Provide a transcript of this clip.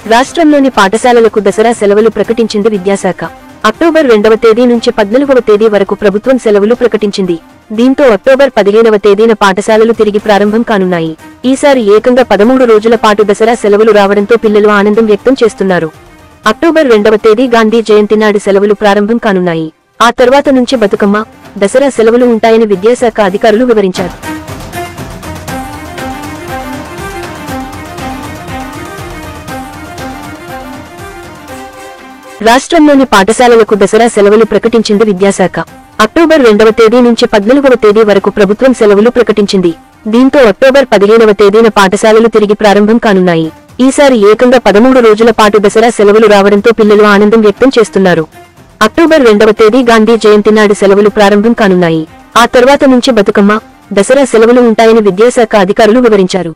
రాష్ట్రంలోని పాఠశాలలకు దసరా సెలవులు ప్రకటించింది విద్యాశాఖ. అక్టోబర్ 2వ తేదీ నుంచి 14వ తేదీ వరకు ప్రభుత్వం సెలవులు ప్రకటించింది. దీంతో అక్టోబర్ 15వ తేదీన పాఠశాలలు తిరిగి ప్రారంభం కానున్నాయి. ఈసారి ఏకంగా 13 రోజుల పాటు దసరా సెలవులు రావడంతో పిల్లలు ఆనందం వ్యక్తం చేస్తున్నారు. అక్టోబర్ 2వ తేదీ గాంధీ జయంతి నాడు సెలవులు ప్రారంభం కానున్నాయి. ఆ తర్వాత నుంచి బతుకమ్మ, దసరా సెలవులు ఉంటాయని విద్యాశాఖ అధికారులు వివరించారు. రాష్ట్రంలోని పాఠశాలలకు దసరా సెలవులు ప్రకటించింది విద్యాశాఖ. అక్టోబర్ 2వ తేదీ నుంచి 14వ తేదీ వరకు ప్రభుత్వం సెలవులు ప్రకటించింది. దీంతో అక్టోబర్ 15వ తేదీన పాఠశాలలు తిరిగి ప్రారంభం కానున్నాయి. ఈసారి ఏకంగా 13 రోజుల పాటు దసరా సెలవులు రావడంతో పిల్లలు ఆనందం వ్యక్తం చేస్తున్నారు. అక్టోబర్ 2వ తేదీ గాంధీ జయంతి నాడు సెలవులు ప్రారంభం కానున్నాయి. ఆ తర్వాత నుంచి బతుకమ్మ, దసరా సెలవులు ఉంటాయని విద్యాశాఖ అధికారులు వివరించారు.